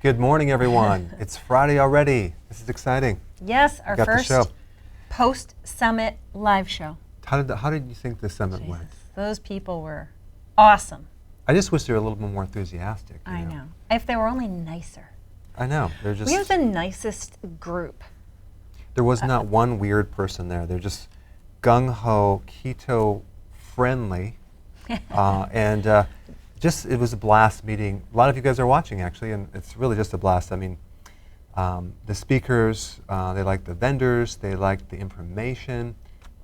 Good morning, everyone. It's Friday already. This is exciting. Yes, our first post-summit live show. How did you think the summit went? Those people were awesome. I just wish they were a little bit more enthusiastic. I know. If they were only nicer. I know. They're just. We have the nicest group. There was not one weird person there. They're just gung-ho, keto friendly, and just it was a blast meeting. A lot of you guys are watching actually, and it's really just a blast. I mean, the speakers, they liked the vendors, they liked the information.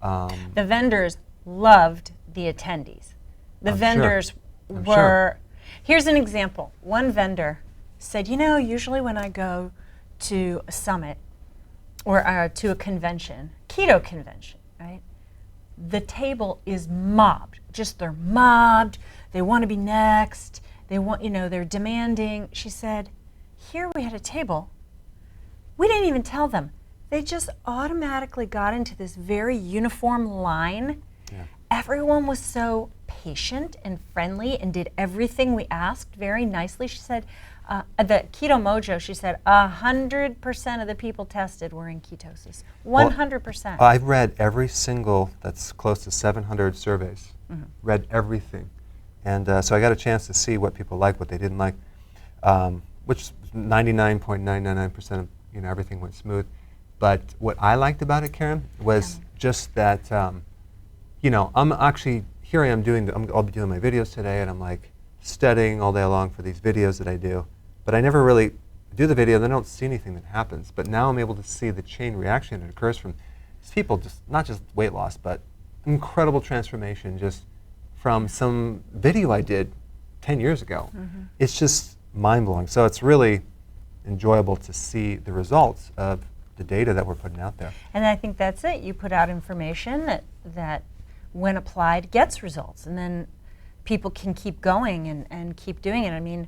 The vendors loved the attendees. The vendors were. Here's an example. One vendor said, you know, usually when I go to a summit or to a convention, keto convention, right? The table is mobbed. They're mobbed. They want to be next. They want, they're demanding. She said, here we had a table. We didn't even tell them. They just automatically got into this very uniform line. Yeah. Everyone was so patient and friendly and did everything we asked very nicely. She said, the Keto Mojo, she said, 100% of the people tested were in ketosis. 100%. Well, I've read every single, that's close to 700 surveys. Mm-hmm. Read everything. And so I got a chance to see what people liked, what they didn't like, which 99.999% of everything went smooth. But what I liked about it, Karen, was just that, I'm actually, here I am I'll be doing my videos today, and I'm like studying all day long for these videos that I do. But I never really do the video, and then I don't see anything that happens. But now I'm able to see the chain reaction that occurs from these people, just not just weight loss, but incredible transformation just from some video I did 10 years ago. Mm-hmm. It's just mind-blowing. So it's really enjoyable to see the results of the data that we're putting out there. And I think that's it. You put out information that when applied gets results, and then people can keep going and keep doing it. I mean,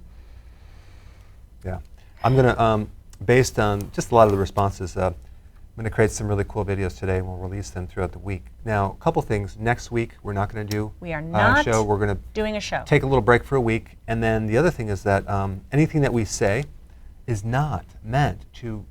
yeah. I'm going to, based on just a lot of the responses, I'm going to create some really cool videos today, and we'll release them throughout the week. Now, a couple things. Next week, we're not going to do a show. We're going to doing a show. Take a little break for a week. And then the other thing is that anything that we say is not meant to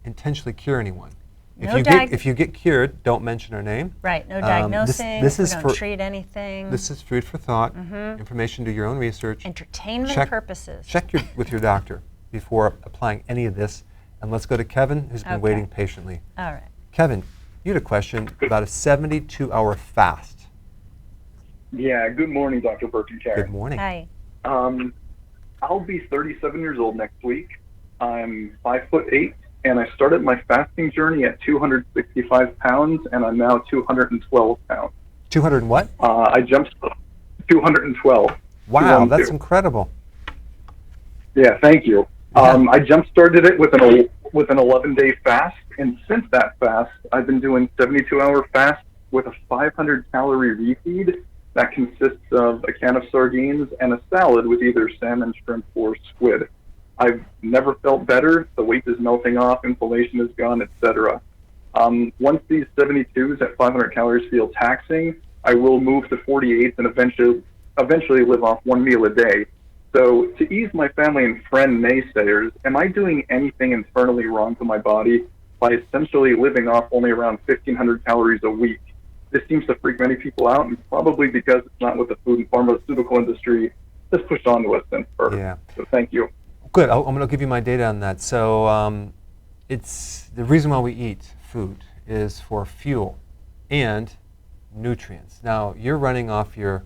intentionally cure anyone. If you get cured, don't mention our name. Right, no diagnosing, we don't treat anything. This is food for thought, information, do your own research. Entertainment purposes. Check with your doctor before applying any of this. And let's go to Kevin, who's been waiting patiently. All right. Kevin, you had a question about a 72-hour fast. Yeah, good morning, Dr. Berg and Karen. Good morning. Hi. I'll be 37 years old next week. I'm 5'8", and I started my fasting journey at 265 pounds, and I'm now 212 pounds. 200 and what? I jumped 212. Wow, that's incredible. Yeah, thank you. Yeah. I jump-started it with an 11-day fast, and since that fast, I've been doing 72-hour fast with a 500-calorie refeed that consists of a can of sardines and a salad with either salmon, shrimp, or squid. I've never felt better. The weight is melting off, inflammation is gone, etc. Once these 72s at 500 calories feel taxing, I will move to 48s and eventually live off one meal a day. So to ease my family and friend naysayers, am I doing anything internally wrong to my body by essentially living off only around 1,500 calories a week? This seems to freak many people out, and probably because it's not what the food and pharmaceutical industry has pushed onto us since birth. Yeah. So thank you. Good. I'm going to give you my data on that. So it's the reason why we eat food is for fuel and nutrients. Now, you're running off a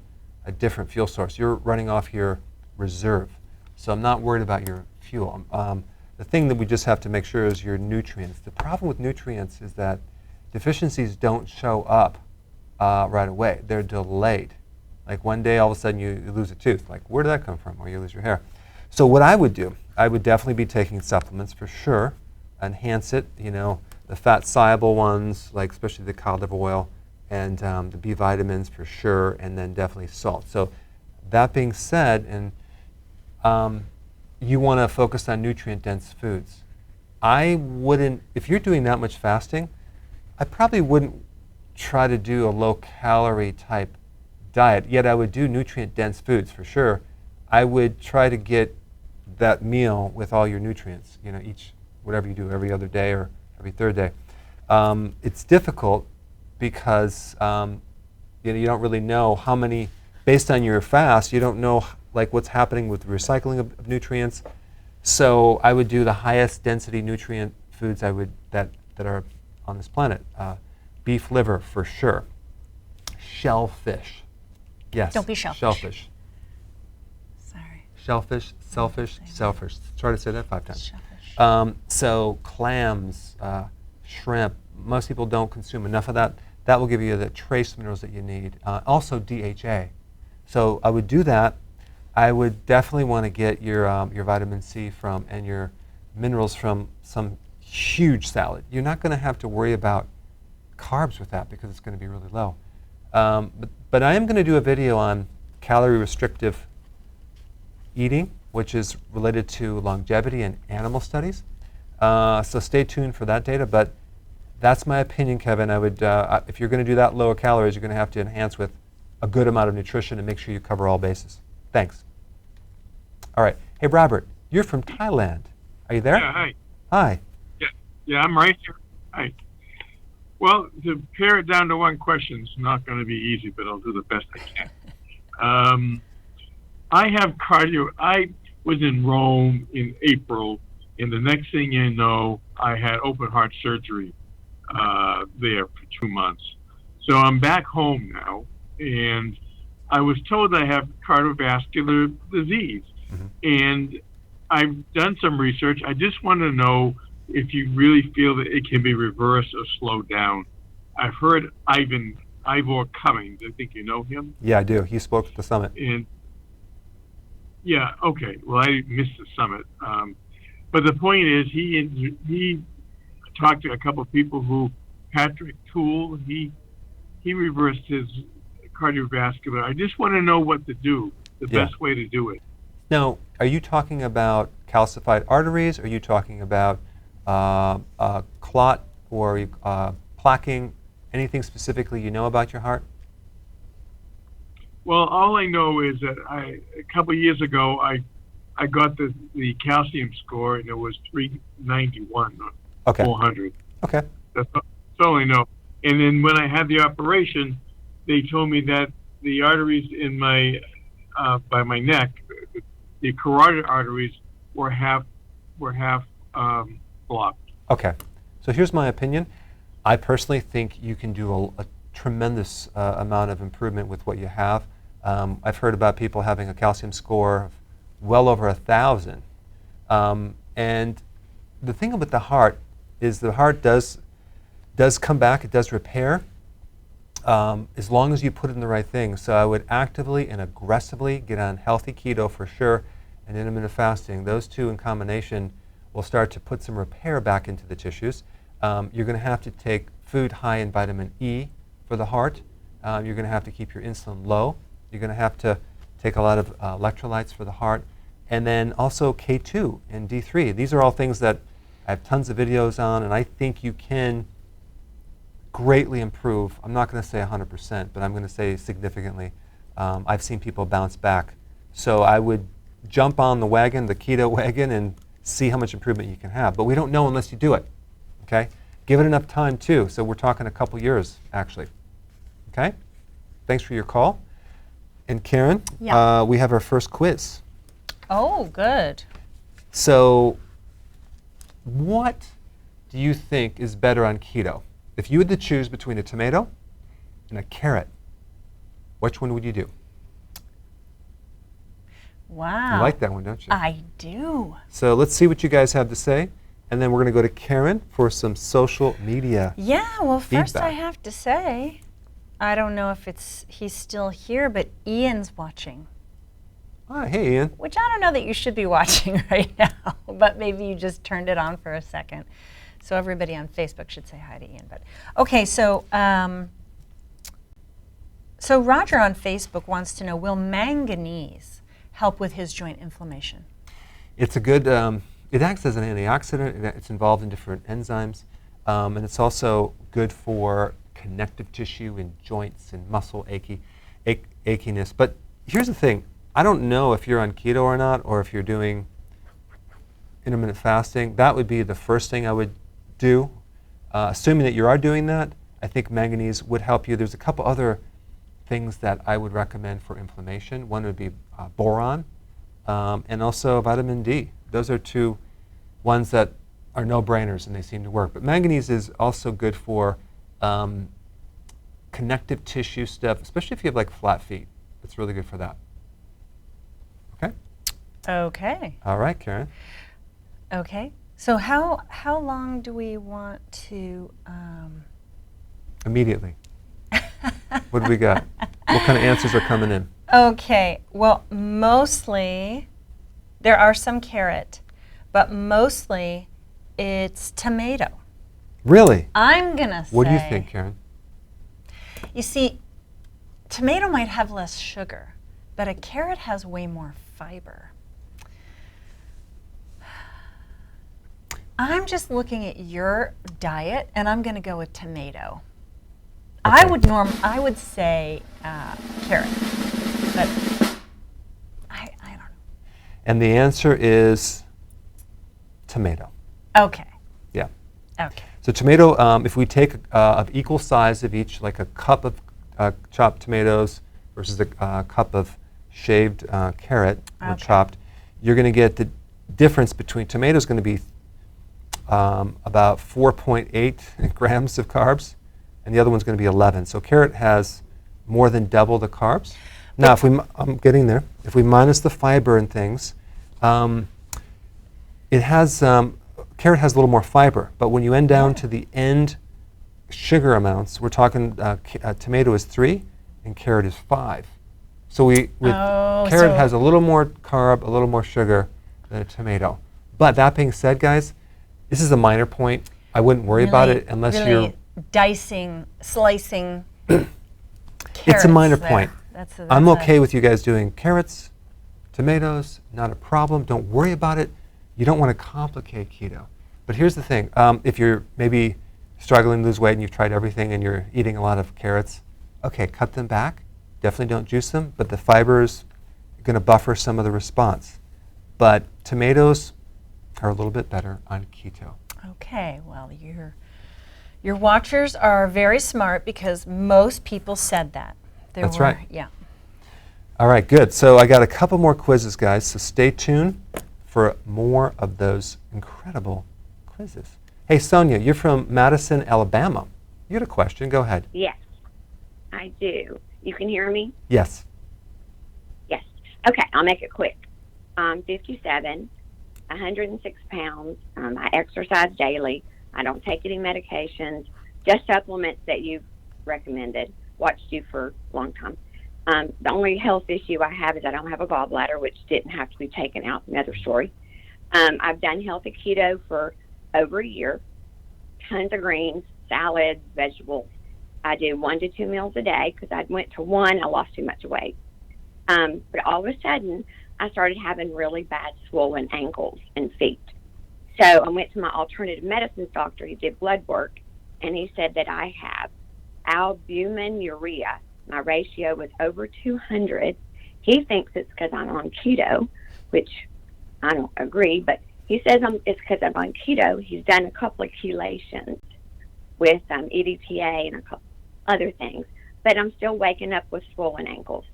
different fuel source. You're running off your reserve. So I'm not worried about your fuel. The thing that we just have to make sure is your nutrients. The problem with nutrients is that deficiencies don't show up right away. They're delayed. Like one day, all of a sudden, you lose a tooth. Like, where did that come from? Or you lose your hair. So what I would do, I would definitely be taking supplements for sure. Enhance it, the fat-soluble ones, like especially the cod liver oil, and the B vitamins for sure, and then definitely salt. So that being said, and you want to focus on nutrient-dense foods. I wouldn't, if you're doing that much fasting, I probably wouldn't try to do a low-calorie type diet, yet I would do nutrient-dense foods for sure. I would try to get that meal with all your nutrients, whatever you do every other day or every third day. It's difficult because you don't really know how many, based on your fast, you don't know like what's happening with recycling of nutrients. So I would do the highest density nutrient foods that are on this planet. Beef liver for sure. Shellfish. Yes. Don't be shellfish. Shellfish. Sorry. Shellfish, shellfish. Try to say that 5 times. Shellfish. So clams, shrimp. Most people don't consume enough of that. That will give you the trace minerals that you need. Also DHA. So I would do that. I would definitely want to get your vitamin C from and your minerals from some huge salad. You're not going to have to worry about carbs with that because it's going to be really low. But I am going to do a video on calorie restrictive eating, which is related to longevity and animal studies. So stay tuned for that data. But that's my opinion, Kevin. I would, if you're going to do that lower calories, you're going to have to enhance with a good amount of nutrition and make sure you cover all bases. Thanks. All right. Hey, Robert, you're from Thailand. Are you there? Yeah, hi. Hi. Yeah, I'm right here. Hi. Well, to pare it down to one question is not going to be easy, but I'll do the best I can. I have cardio. I was in Rome in April, and the next thing you know, I had open heart surgery there for 2 months. So I'm back home now, and I was told I have cardiovascular disease. Mm-hmm. And I've done some research. I just want to know if you really feel that it can be reversed or slowed down. I've heard Ivor Cummings. I think you know him. Yeah, I do. He spoke at the summit. And yeah, okay. Well, I missed the summit. But the point is, he talked to a couple of people who, Patrick Toole, he reversed his cardiovascular. I just want to know what to do, the best way to do it. Now, are you talking about calcified arteries? Are you talking about clot or plaquing? Anything specifically you know about your heart? Well, all I know is that a couple of years ago, I got the calcium score, and it was 391, not 400. Okay. That's all I know. And then when I had the operation, they told me that the arteries in my by my neck, the carotid arteries were half blocked. Okay. So here's my opinion. I personally think you can do a tremendous amount of improvement with what you have. I've heard about people having a calcium score of well over 1,000. And the thing with the heart is the heart does come back, it does repair, as long as you put in the right things. So I would actively and aggressively get on healthy keto for sure and intermittent fasting. Those two in combination will start to put some repair back into the tissues. You're going to have to take food high in vitamin E for the heart. You're going to have to keep your insulin low. You're going to have to take a lot of electrolytes for the heart. And then also K2 and D3. These are all things that I have tons of videos on, and I think you can greatly improve. I'm not going to say 100%, but I'm going to say significantly. I've seen people bounce back. So I would jump on the wagon, the keto wagon, and see how much improvement you can have. But we don't know unless you do it. Okay? Give it enough time too. So we're talking a couple years, actually. Okay? Thanks for your call. And Karen, we have our first quiz. Oh, good. So what do you think is better on keto? If you had to choose between a tomato and a carrot, which one would you do? Wow. You like that one, don't you? I do. So let's see what you guys have to say, and then we're going to go to Karen for some social media. Yeah, well, first I feedback. have to say, I don't know if he's still here, but Ian's watching. Hi, hey, Ian. Which I don't know that you should be watching right now, but maybe you just turned it on for a second. So everybody on Facebook should say hi to Ian. But okay, so so Roger on Facebook wants to know, will manganese help with his joint inflammation? It's a good, it acts as an antioxidant. It's involved in different enzymes. And it's also good for connective tissue in joints and muscle achiness. But here's the thing. I don't know if you're on keto or not, or if you're doing intermittent fasting, that would be the first thing I would do. Assuming that you are doing that, I think manganese would help you. There's a couple other things that I would recommend for inflammation. One would be boron and also vitamin D. Those are two ones that are no-brainers and they seem to work. But manganese is also good for connective tissue stuff, especially if you have like flat feet. It's really good for that. Okay? Okay. All right, Karen. Okay. So how long do we want to? Immediately. What do we got? What kind of answers are coming in? Okay. Well, mostly there are some carrot, but mostly it's tomato. Really? I'm gonna say. What do you think, Karen? You see, tomato might have less sugar, but a carrot has way more fiber. I'm just looking at your diet, and I'm going to go with tomato. Okay. I would say carrot, but I don't know. And the answer is tomato. Okay. Yeah. Okay. So tomato, if we take of equal size of each, like a cup of chopped tomatoes versus a cup of shaved carrot or Okay. chopped, you're going to get the difference between tomatoes going to be about 4.8 grams of carbs, and the other one's going to be 11. So carrot has more than double the carbs. Now, if I'm getting there. If we minus the fiber and things, it has carrot has a little more fiber. But when you end down to the end sugar amounts, we're talking tomato is 3 and carrot is 5. So carrot has a little more carb, a little more sugar than a tomato. But that being said, guys, this is a minor point. I wouldn't worry about it unless you're slicing carrots. It's a minor there. point. I'm okay with you guys doing carrots, tomatoes, not a problem. Don't worry about it. You don't want to complicate keto. But here's the thing. If you're maybe struggling to lose weight and you've tried everything and you're eating a lot of carrots, okay, cut them back. Definitely don't juice them, but the fiber's going to buffer some of the response. But tomatoes are a little bit better on keto. Okay, well, your watchers are very smart because most people said that. That's right. Yeah. All right, good. So I got a couple more quizzes, guys, so stay tuned for more of those incredible quizzes. Hey, Sonia, you're from Madison, Alabama. You had a question. Go ahead. Yes, I do. You can hear me? Yes. Yes. Okay, I'll make it quick. I'm 57, 106 pounds. I exercise daily. I don't take any medications, just supplements that you've recommended. Watched you for a long time. The only health issue I have is I don't have a gallbladder, which didn't have to be taken out. Another story. I've done healthy keto for over a year. Tons of greens, salads, vegetables. I do 1 to 2 meals a day because I went to 1. I lost too much weight. But all of a sudden, I started having really bad swollen ankles and feet. So I went to my alternative medicine doctor. He did blood work, and he said that I have albuminuria. My ratio was over 200. He thinks it's because I'm on keto, which I don't agree, but he says it's because I'm on keto. He's done a couple of chelations with EDTA and a couple other things, but I'm still waking up with swollen ankles.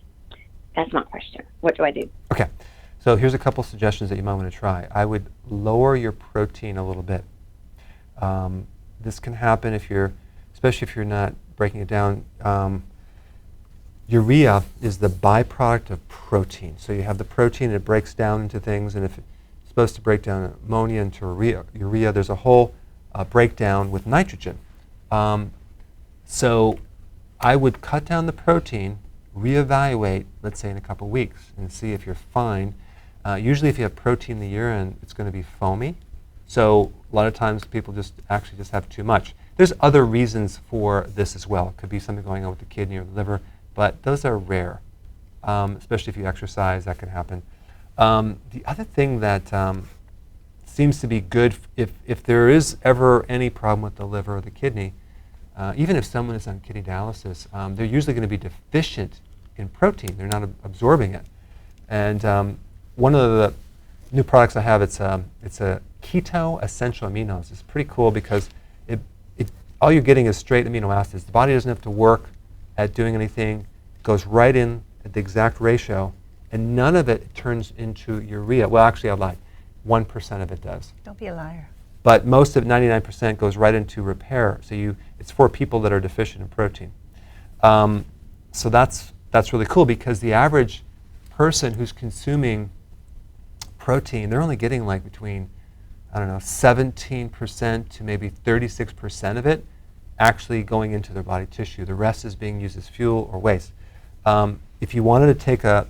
That's my question. What do I do? Okay. So here's a couple suggestions that you might want to try. I would lower your protein a little bit. This can happen especially if you're not breaking it down. Urea is the byproduct of protein. So you have the protein, it breaks down into things, and if it's supposed to break down ammonia into urea, there's a whole breakdown with nitrogen. So I would cut down the protein, reevaluate, let's say in a couple weeks, and see if you're fine. Usually if you have protein in the urine, it's going to be foamy. So a lot of times people just have too much. There's other reasons for this as well. It could be something going on with the kidney or the liver, but those are rare, especially if you exercise, that can happen. The other thing that seems to be good, if there is ever any problem with the liver or the kidney, even if someone is on kidney dialysis, they're usually going to be deficient in protein. They're not absorbing it. And one of the new products I have. It's a keto essential aminos. It's pretty cool because it all you're getting is straight amino acids. The body doesn't have to work at doing anything. It goes right in at the exact ratio, and none of it turns into urea. Well, actually, I lied. 1% of it does. Don't be a liar. But most of 99% goes right into repair. So it's for people that are deficient in protein. So that's really cool because the average person who's consuming protein, they're only getting like between, 17% to maybe 36% of it actually going into their body tissue. The rest is being used as fuel or waste. If you wanted to take the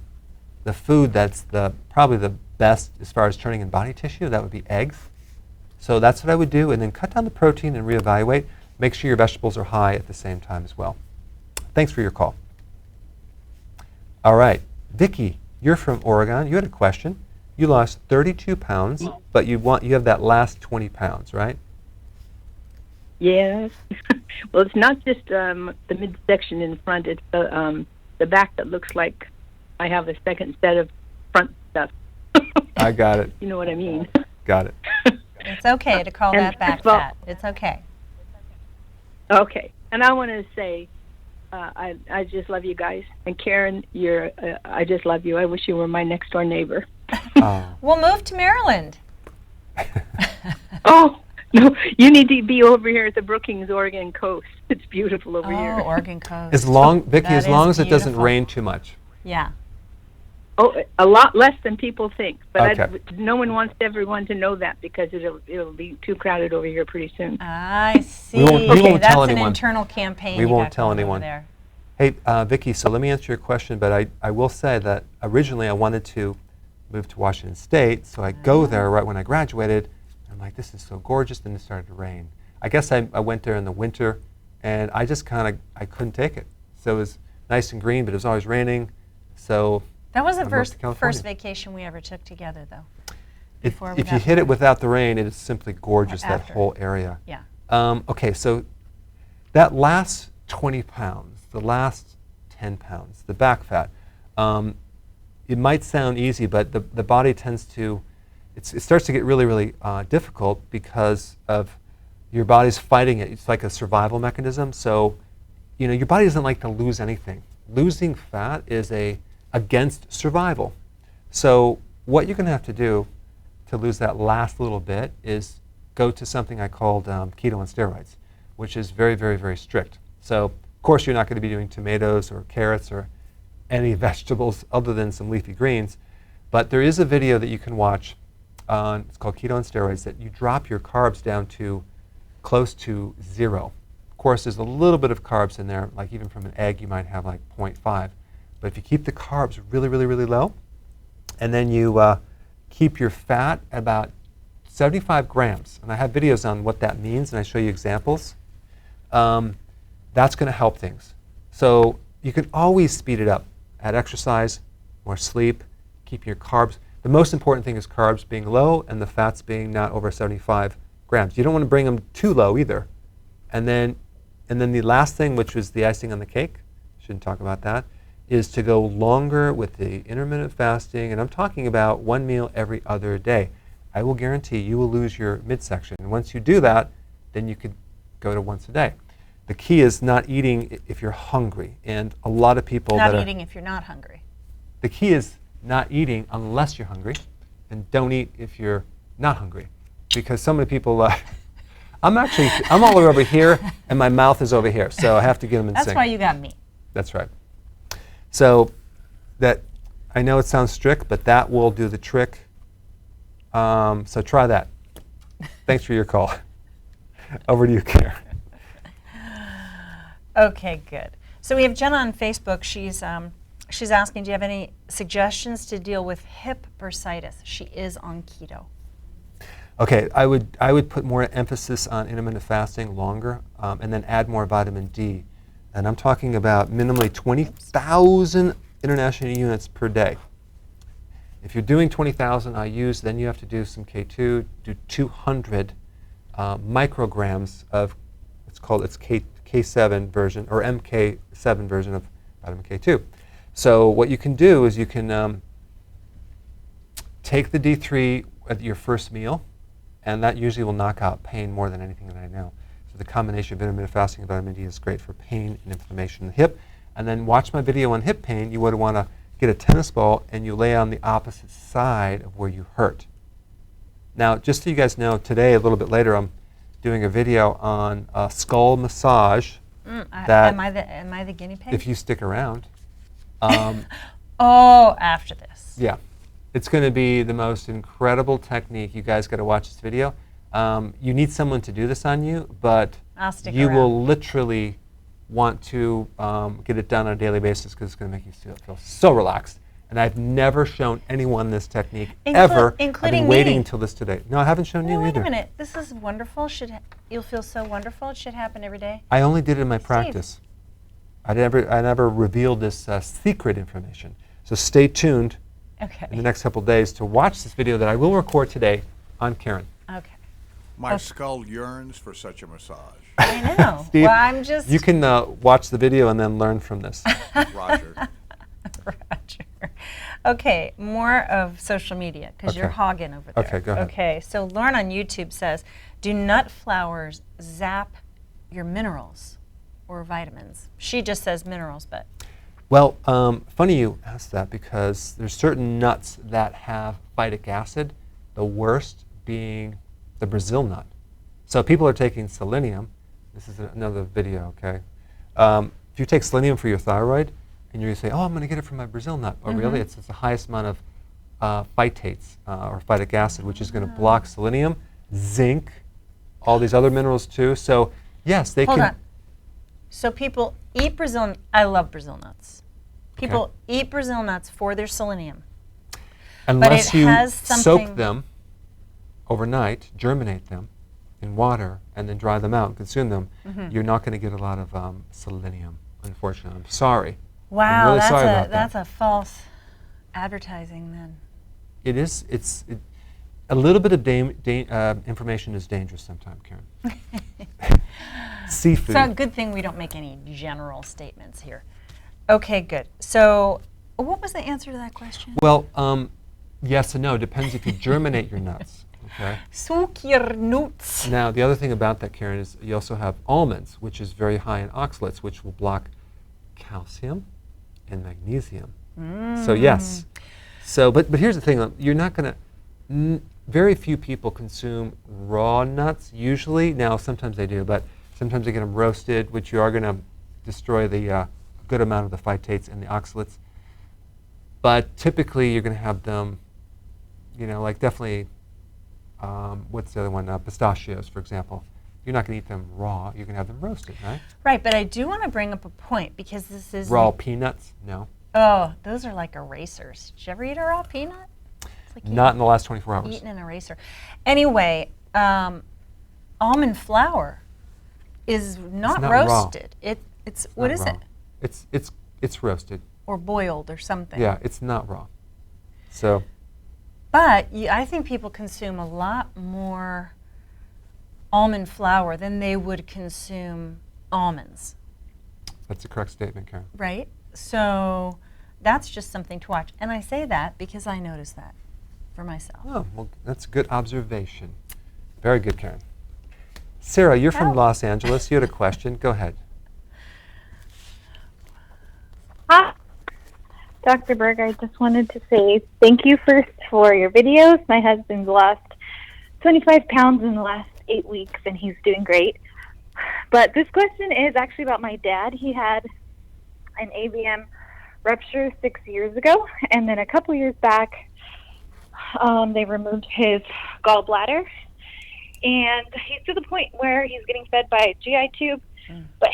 food that's probably the best as far as turning in body tissue, that would be eggs. So that's what I would do, and then cut down the protein and reevaluate. Make sure your vegetables are high at the same time as well. Thanks for your call. All right, Vicki, you're from Oregon. You had a question. You lost 32 pounds, but you have that last 20 pounds, right? Yes. Well, it's not just the midsection in front. It's the back that looks like I have a second set of front stuff. I got it. You know what I mean? Got it. It's okay to call that back fat. It's okay. Okay. And I want to say, I just love you guys. And Karen, I just love you. I wish you were my next door neighbor. We'll move to Maryland. Oh, no, you need to be over here at the Brookings, Oregon coast. It's beautiful over here. Oh, Oregon coast. Vicki, as long as it doesn't rain too much. Yeah. Oh, a lot less than people think. But Okay. no one wants everyone to know that because it'll be too crowded over here pretty soon. I see. We won't That's tell an anyone. internal campaign. We you won't got tell going over anyone. there. Hey, Vicki, so let me answer your question, but I will say that originally I wanted to move to Washington State, so I go there right when I graduated. I'm like, this is so gorgeous, then it started to rain. I guess I went there in the winter, and I just I couldn't take it. So it was nice and green, but it was always raining, so That was the I moved to California. first vacation we ever took together, though. If you hit it without the rain, it is simply gorgeous, that After. whole area. Yeah. Okay, so that last 20 pounds, the last 10 pounds, the back fat, it might sound easy, but the body tends to, it starts to get really, really difficult because of your body's fighting it. It's like a survival mechanism. So, your body doesn't like to lose anything. Losing fat is against survival. So what you're going to have to do to lose that last little bit is go to something I called keto on steroids, which is very, very, very strict. So, of course, you're not going to be doing tomatoes or carrots or any vegetables other than some leafy greens. But there is a video that you can watch. It's called Keto on Steroids, that you drop your carbs down to close to 0. Of course, there's a little bit of carbs in there, like even from an egg, you might have like 0.5. But if you keep the carbs really, really, really low, and then you keep your fat about 75 grams, and I have videos on what that means, and I show you examples, that's going to help things. So you can always speed it up. Add exercise, more sleep, keep your carbs. The most important thing is carbs being low and the fats being not over 75 grams. You don't want to bring them too low either. And then the last thing, which was the icing on the cake, shouldn't talk about that, is to go longer with the intermittent fasting. And I'm talking about one meal every other day. I will guarantee you will lose your midsection. And once you do that, then you could go to once a day. The key is not eating if you're hungry. And a lot of people Not eating if you're not hungry. The key is not eating unless you're hungry, and don't eat if you're not hungry. Because so many people, I'm all the way over here, and my mouth is over here, so I have to get them in sync. That's why you got me. That's right. So that, I know it sounds strict, but that will do the trick. So try that. Thanks for your call. Over to you, Karen. Okay, good. So we have Jenna on Facebook. She's asking, do you have any suggestions to deal with hip bursitis? She is on keto. Okay, I would put more emphasis on intermittent fasting longer, and then add more vitamin D. And I'm talking about minimally 20,000 international units per day. If you're doing 20,000 IUs, then you have to do some K2, do 200 micrograms of, it's K7 version, or MK7 version of vitamin K2. So what you can do is you can take the D3 at your first meal, and that usually will knock out pain more than anything that I know. So the combination of intermittent fasting and vitamin D is great for pain and inflammation in the hip. And then watch my video on hip pain. You would want to get a tennis ball and you lay on the opposite side of where you hurt. Now, just so you guys know, today, a little bit later, I'm doing a video on skull massage. Am I the guinea pig? If you stick around. After this. Yeah. It's going to be the most incredible technique. You guys got to watch this video. You need someone to do this on you, but I'll stick you around. will literally want to get it done on a daily basis because it's going to make you feel so relaxed. And I've never shown anyone this technique ever. Including I've been waiting me. until this today. No, I haven't shown you Wait either. a minute. This is wonderful. You'll feel so wonderful. It should happen every day. I only did it in my practice. I never revealed this secret information. So stay tuned Okay. in the next couple of days to watch this video that I will record today on Karen. Okay. My skull yearns for such a massage. I know. Steve, well, I'm just. You can watch the video and then learn from this. Roger. Roger. Okay, more of social media because you're Okay. hogging over there. Okay, go ahead. Okay, so Lauren on YouTube says, do nut flours zap your minerals or vitamins? She just says minerals, but. Well, funny you asked that because there's certain nuts that have phytic acid, the worst being the Brazil nut. So people are taking selenium. This is another video, okay? If you take selenium for your thyroid, and you say, oh, I'm going to get it from my Brazil nut. Oh, really? It's the highest amount of phytates, or phytic acid, which is going to block selenium, zinc, all these other minerals too. So, yes, they Hold can. on. So people eat Brazil. I love Brazil nuts. People eat Brazil nuts for their selenium. Unless it you has something- soak them overnight, germinate them in water, and then dry them out and consume them, you're not going to get a lot of selenium, unfortunately. I'm sorry. Wow, I'm really sorry about that's that. a false advertising then. It is. A little bit of information is dangerous sometimes, Karen. Seafood. So good thing we don't make any general statements here. Okay, good. So what was the answer to that question? Well, yes and no. Depends if you germinate your nuts. Okay. Soak your nuts. Now, the other thing about that, Karen, is you also have almonds, which is very high in oxalates, which will block calcium and magnesium. So yes. So, but here's the thing: you're not going to. Very few people consume raw nuts. Usually, now sometimes they do, but sometimes they get them roasted, which you are going to destroy the good amount of the phytates and the oxalates. But typically, you're going to have them, like definitely. What's the other one? Pistachios, for example. You're not going to eat them raw. You're going to have them roasted, right? Right, but I do want to bring up a point because this is Raw peanuts? No. Oh, those are like erasers. Did you ever eat a raw peanut? It's like Not in the last 24 hours. eating an eraser. Anyway, almond flour is not not raw. roasted. It's what Not is raw. it? It's roasted. Or boiled or something. Yeah, it's not raw. So But I think people consume a lot more almond flour than they would consume almonds, that's a correct statement, Karen. right? So that's just something to watch. And I say that because I noticed that for myself. Oh, well, that's a good observation. Very good, Karen. Sarah, you're from Oh. Los Angeles. You had a question. Go ahead. Hi, Dr. Berg. I just wanted to say thank you first for your videos. My husband's lost 25 pounds in the last 8 weeks, and he's doing great. But this question is actually about my dad. He had an AVM rupture 6 years ago, and then a couple years back, they removed his gallbladder, and he's to the point where he's getting fed by a GI tube. But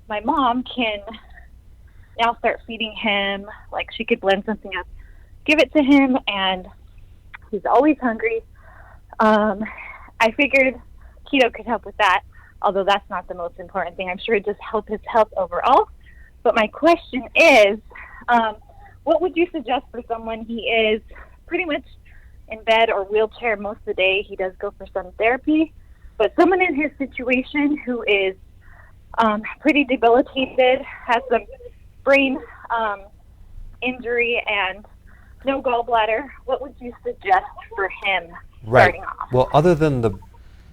my mom can now start feeding him, like she could blend something up, give it to him, and he's always hungry. I figured keto could help with that, although that's not the most important thing. I'm sure it just helps his health overall. But my question is, what would you suggest for someone? He is pretty much in bed or wheelchair most of the day. He does go for some therapy, but someone in his situation who is pretty debilitated, has some brain injury, and no gallbladder. What would you suggest for him Right. starting off? Well, other than the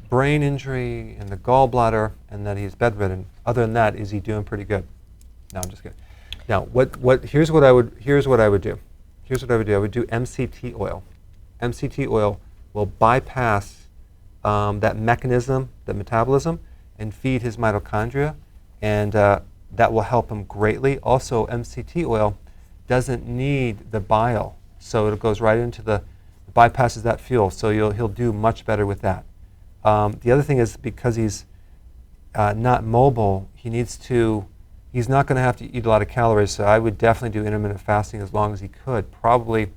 brain injury and the gallbladder and that he's bedridden, other than that, is he doing pretty good? No, I'm just kidding. Now, here's what I would do. Here's what I would do. I would do MCT oil. MCT oil will bypass that mechanism, the metabolism, and feed his mitochondria, and that will help him greatly. Also, MCT oil doesn't need the bile, so it goes right into bypasses that fuel, so he'll do much better with that. The other thing is, because he's not mobile, he's not going to have to eat a lot of calories, so I would definitely do intermittent fasting as long as he could. Probably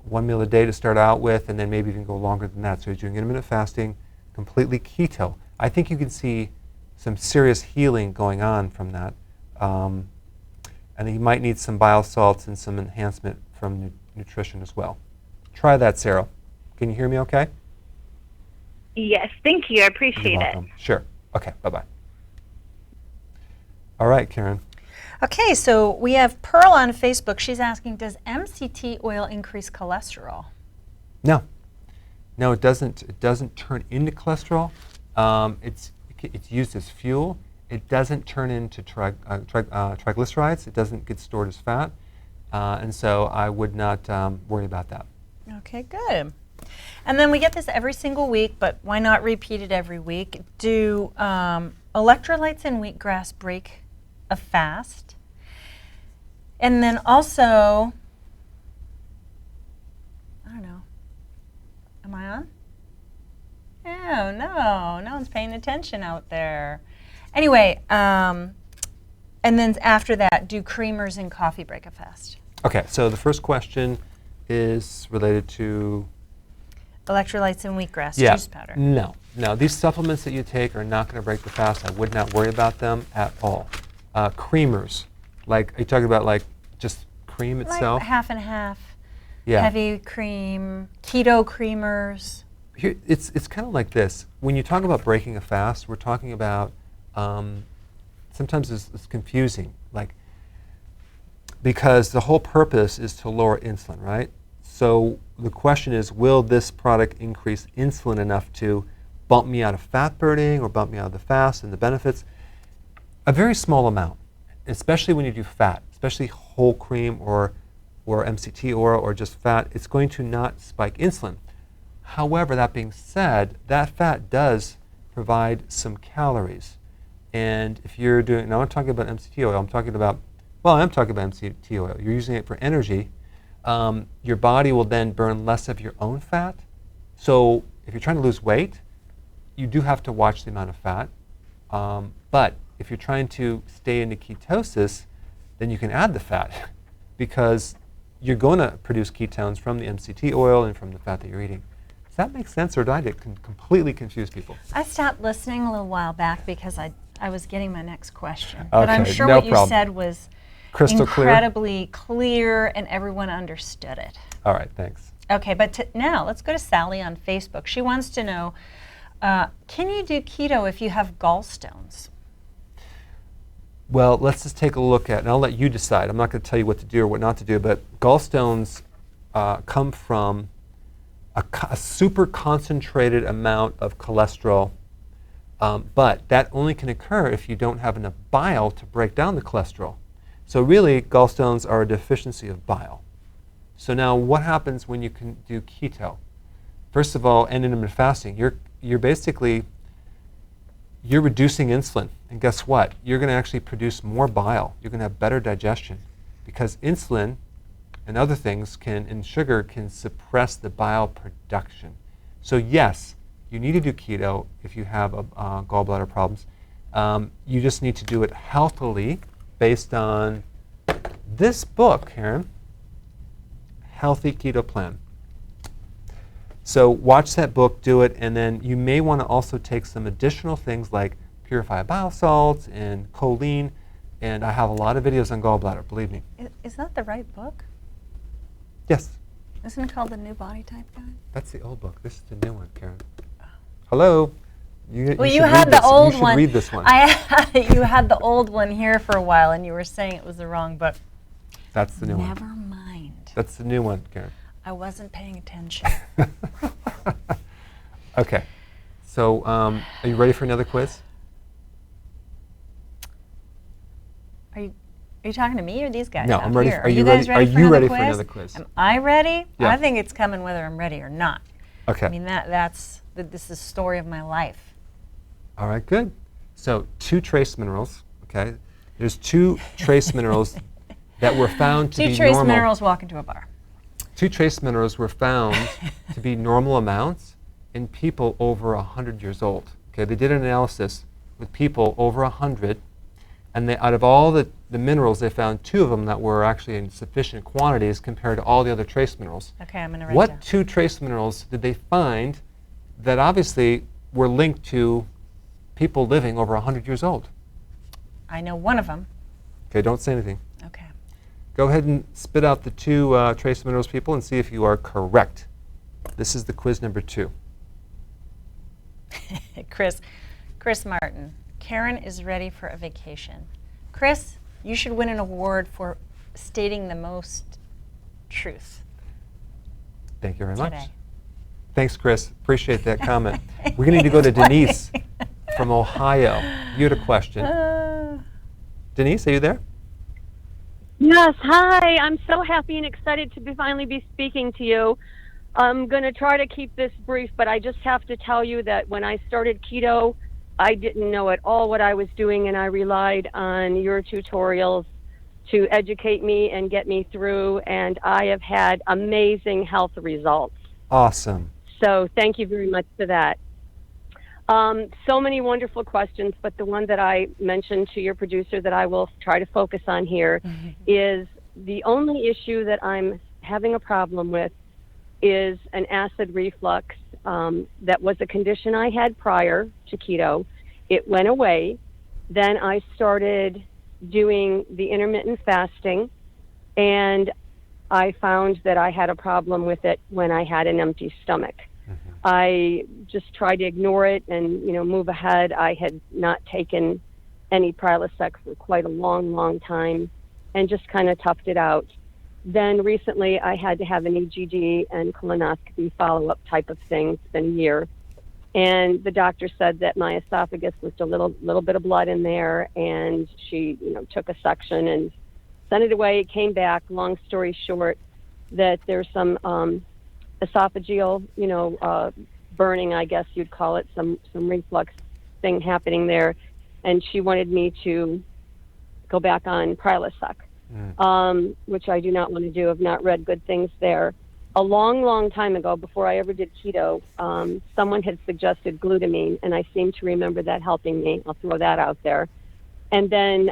1 meal a day to start out with, and then maybe even go longer than that. So he's doing intermittent fasting, completely keto. I think you can see some serious healing going on from that. And he might need some bile salts and some enhancement from nutrition as well. Try that, Sarah. Can you hear me okay? Yes, thank you. I appreciate You're it. welcome. Sure. Okay, bye-bye. All right, Karen. Okay, so we have Pearl on Facebook. She's asking, does MCT oil increase cholesterol? No. No, it doesn't. It doesn't turn into cholesterol. It's used as fuel. It doesn't turn into triglycerides. It doesn't get stored as fat. And so I would not worry about that. Okay, good. And then we get this every single week, but why not repeat it every week? Do electrolytes and wheatgrass break a fast? And then also, I don't know, am I on? Oh, no one's paying attention out there. Anyway, and then after that, do creamers and coffee break a fast? Okay, so the first question is related to Electrolytes and wheatgrass juice powder. No. These supplements that you take are not going to break the fast. I would not worry about them at all. Creamers, like, are you talking about like just cream itself? Like half and half. Yeah. Heavy cream, keto creamers. Here, it's kind of like this. When you talk about breaking a fast, we're talking about, sometimes it's confusing, like, because the whole purpose is to lower insulin, right? So the question is, will this product increase insulin enough to bump me out of fat burning or bump me out of the fast and the benefits? A very small amount, especially when you do fat, especially whole cream or MCT oil or just fat, it's going to not spike insulin. However, that being said, that fat does provide some calories. And if you're doing, now I'm talking about MCT oil, I'm talking about MCT oil. You're using it for energy. Your body will then burn less of your own fat. So if you're trying to lose weight, you do have to watch the amount of fat. But if you're trying to stay into ketosis, then you can add the fat because you're going to produce ketones from the MCT oil and from the fat that you're eating. Does that make sense, or did I completely confuse people? I stopped listening a little while back because I was getting my next question. Okay, But I'm sure no what you problem. said was Crystal incredibly clear and everyone understood it. All right, thanks. Okay, but now let's go to Sally on Facebook. She wants to know, can you do keto if you have gallstones? Well, let's just take a look at, and I'll let you decide. I'm not going to tell you what to do or what not to do, but gallstones come from a super concentrated amount of cholesterol, but that only can occur if you don't have enough bile to break down the cholesterol. So really, gallstones are a deficiency of bile. So now what happens when you can do keto? First of all, and intermittent fasting, you're basically, you're reducing insulin. And guess what? You're going to actually produce more bile. You're going to have better digestion because insulin and other things and sugar can suppress the bile production. So yes, you need to do keto if you have gallbladder problems. You just need to do it healthily based on this book, Karen, Healthy Keto Plan. So watch that book, do it, and then you may want to also take some additional things like purified bile salts and choline, and I have a lot of videos on gallbladder, believe me. Is that the right book? Yes. Isn't it called The New Body Type Guide? That's the old book. This is the new one, Karen. Hello? You should had read the this. old You should one. read this one. You had the old one here for a while, and you were saying it was the wrong book. That's the new one. Never mind. right. That's the new one, Karen. I wasn't paying attention. Okay. So, are you ready for another quiz? Are you talking to me or these guys? No, out I'm ready. here? Are you guys ready? Are for you another ready quiz? for another quiz? Am I ready? Yeah. I think it's coming whether I'm ready or not. Okay. I mean, this is the story of my life. All right, good. So 2 trace minerals, okay? There's 2 trace minerals that were found to be Two trace normal. minerals walk into a bar. 2 trace minerals were found to be normal amounts in people over 100 years old. Okay, they did an analysis with people over 100, and out of all the minerals, they found 2 of them that were actually in sufficient quantities compared to all the other trace minerals. Okay, I'm going to write What down. 2 trace minerals did they find that obviously were linked to people living over 100 years old? I know one of them. Okay, don't say anything. Okay. Go ahead and spit out the 2 trace minerals, people, and see if you are correct. This is the quiz number 2. Chris Martin. Karen is ready for a vacation. Chris, you should win an award for stating the most truth. Thank you very much. Today. Thanks, Chris. Appreciate that comment. We're going to need to go to Denise from Ohio. You had a question. Denise, are you there? Yes, hi. I'm so happy and excited to finally be speaking to you. I'm going to try to keep this brief, but I just have to tell you that when I started keto, I didn't know at all what I was doing, and I relied on your tutorials to educate me and get me through, and I have had amazing health results. Awesome. So thank you very much for that. So many wonderful questions, but the one that I mentioned to your producer that I will try to focus on here is the only issue that I'm having a problem with is an acid reflux. That was a condition I had prior to keto. It went away. Then I started doing the intermittent fasting, and I found that I had a problem with it when I had an empty stomach. I just tried to ignore it and, move ahead. I had not taken any Prilosec for quite a long, long time and just kind of toughed it out. Then recently I had to have an EGD and colonoscopy follow-up type of thing. It's been a year. And the doctor said that my esophagus was a little bit of blood in there, and she, took a section and sent it away. It came back. Long story short, that there's some esophageal, burning, I guess you'd call it, some reflux thing happening there. And she wanted me to go back on Prilosec, which I do not want to do. I've not read good things there. A long, long time ago, before I ever did keto, someone had suggested glutamine, and I seem to remember that helping me. I'll throw that out there. And then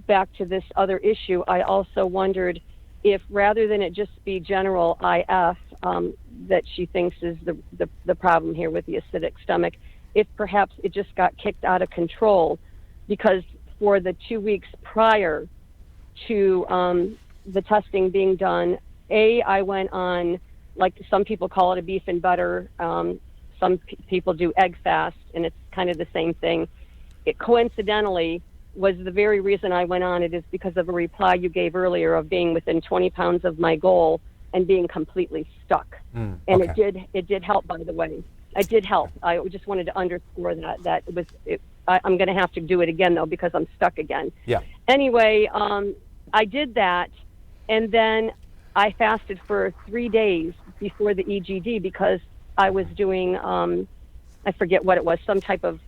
back to this other issue, I also wondered if rather than it just be general IF that she thinks is the problem here with the acidic stomach, if perhaps it just got kicked out of control, because for the 2 weeks prior to the testing being done, I went on, like some people call it a beef and butter, some people do egg fast, and it's kind of the same thing. It coincidentally was the very reason I went on it is because of a reply you gave earlier of being within 20 pounds of my goal and being completely stuck. And okay. it did help, by the way. It did help. I just wanted to underscore that I'm going to have to do it again though because I'm stuck again. Yeah. Anyway, I did that, and then I fasted for 3 days before the EGD because I was doing I forget what it was, some type of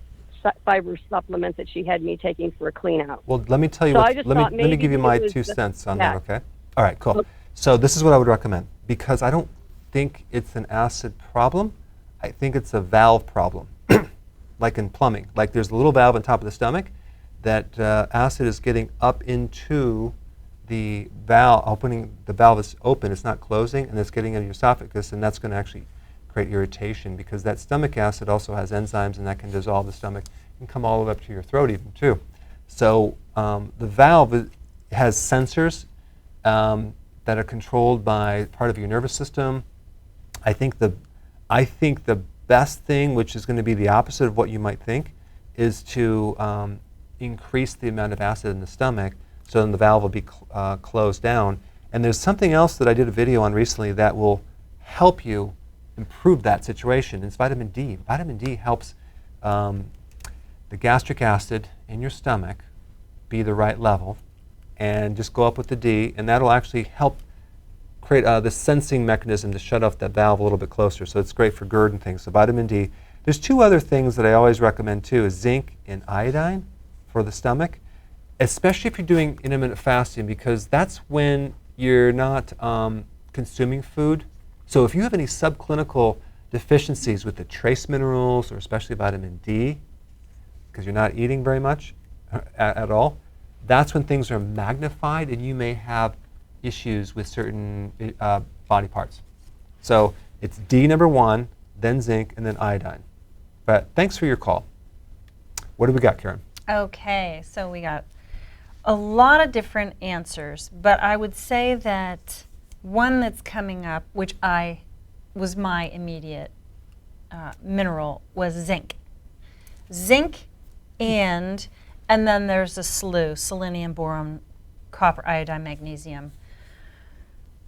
fiber supplement that she had me taking for a clean out. Well, let me tell you. So let me give you my 2 the cents on that. Okay. All right. Cool. So this is what I would recommend, because I don't think it's an acid problem. I think it's a valve problem, like in plumbing. Like there's a little valve on top of the stomach that acid is getting up into the valve. The valve is open. It's not closing, and it's getting into your esophagus, and that's going to actually create irritation, because that stomach acid also has enzymes, and that can dissolve the stomach and come all the way up to your throat even too. So the valve has sensors that are controlled by part of your nervous system. I think the best thing, which is going to be the opposite of what you might think, is to increase the amount of acid in the stomach, so then the valve will be closed down, And there's something else that I did a video on recently that will help you improve that situation. It's vitamin D. Vitamin D helps the gastric acid in your stomach be the right level, and just go up with the D, and that'll actually help create the sensing mechanism to shut off that valve a little bit closer. So it's great for GERD and things. So vitamin D. There's two other things that I always recommend too, is zinc and iodine for the stomach, especially if you're doing intermittent fasting, because that's when you're not consuming food. So if you have any subclinical deficiencies with the trace minerals, or especially vitamin D, because you're not eating very much at all, that's when things are magnified and you may have issues with certain body parts. So it's D number one, then zinc, and then iodine. But thanks for your call. What do we got, Karen? Okay, so we got a lot of different answers, but I would say that one that's coming up, which was my immediate mineral, was zinc. Zinc, and then there's a slew: selenium, boron, copper, iodine, magnesium,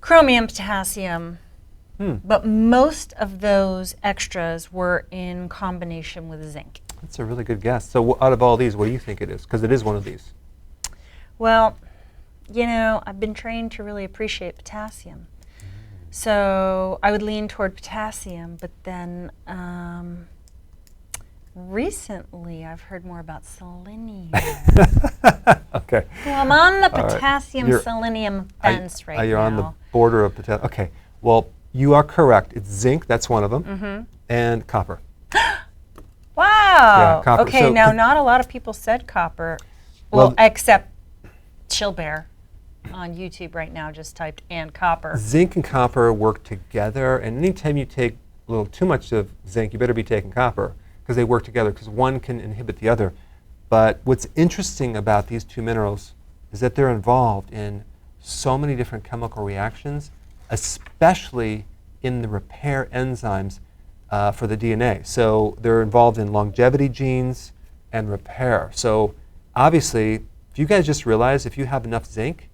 chromium, potassium. But most of those extras were in combination with zinc. That's a really good guess. So out of all these, what do you think it is? Because it is one of these. Well, you know, I've been trained to really appreciate potassium. So I would lean toward potassium, but then recently I've heard more about selenium. Okay. Well, I'm on the All right. potassium-selenium fence right now. You're on the border of potassium. Okay. Well, you are correct. It's zinc, that's one of them, and copper. Wow. Yeah, copper. Okay, So now not a lot of people said copper. Well, except Chill Bear on YouTube right now just typed "and copper." Zinc and copper work together, and anytime you take a little too much of zinc, you better be taking copper, because they work together, because one can inhibit the other. But what's interesting about these two minerals is that they're involved in so many different chemical reactions, especially in the repair enzymes for the DNA. So they're involved in longevity genes and repair. So obviously, if you guys just realize if you have enough zinc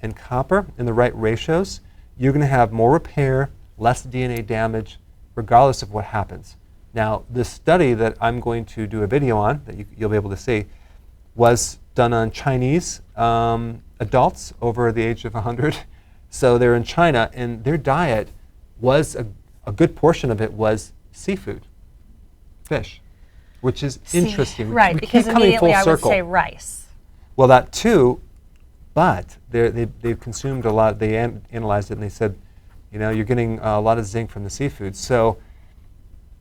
and copper in the right ratios, you're going to have more repair, less DNA damage, regardless of what happens. Now, this study that I'm going to do a video on, that you'll be able to see, was done on Chinese adults over the age of 100. So they're in China, and their diet was, a good portion of it was seafood, fish, which is interesting. Right, We because keep coming immediately full I would circle. say rice. Well, that too, but they've consumed a lot. They analyzed it, and they said, you know, you're getting a lot of zinc from the seafood. So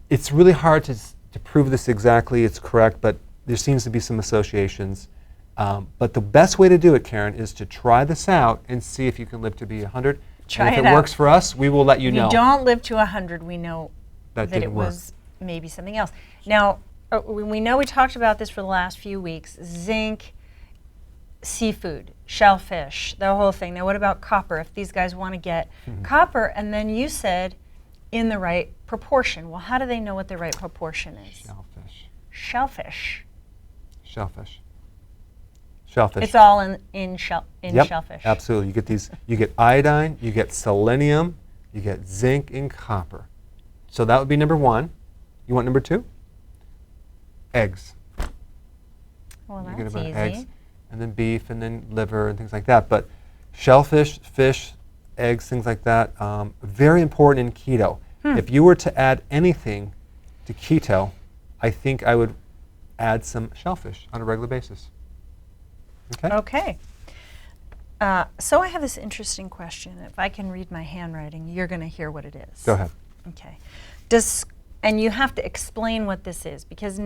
it's really hard to prove this exactly. It's correct, but there seems to be some associations. But the best way to do it, Karen, is to try this out and see if you can live to be 100. Try and if it it out. works for us, we will let you know. If you don't live to 100, we know That that didn't it work. was maybe something else. Now, we know we talked about this for the last few weeks. Zinc, seafood, shellfish, the whole thing. Now, what about copper? If these guys want to get copper, and then you said in the right proportion. Well, how do they know what the right proportion is? Shellfish. Shellfish. Shellfish. Shellfish. It's all in Yep, shellfish. absolutely. You get these. You get iodine. You get selenium. You get zinc and copper. So that would be number one. You want number two? Eggs. Well, You're that's gonna easy. put eggs, and then beef, and then liver, and things like that. But shellfish, fish, eggs, things like that, very important in keto. If you were to add anything to keto, I think I would add some shellfish on a regular basis. Okay? Okay. So I have this interesting question. If I can read my handwriting, you're going to hear what it is. Go ahead. Okay. And you have to explain what this is, because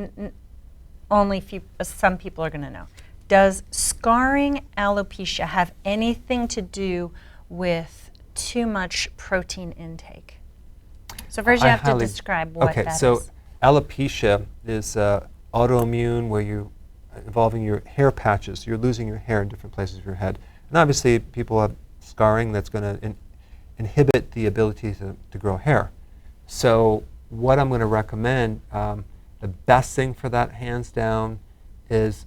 only some people are going to know. Does scarring alopecia have anything to do with too much protein intake? So first you have to describe what that is. Okay, so alopecia is autoimmune, where you're involving your hair patches. You're losing your hair in different places of your head. And obviously people have scarring that's going to inhibit the ability to grow hair. So what I'm going to recommend, the best thing for that, hands down, is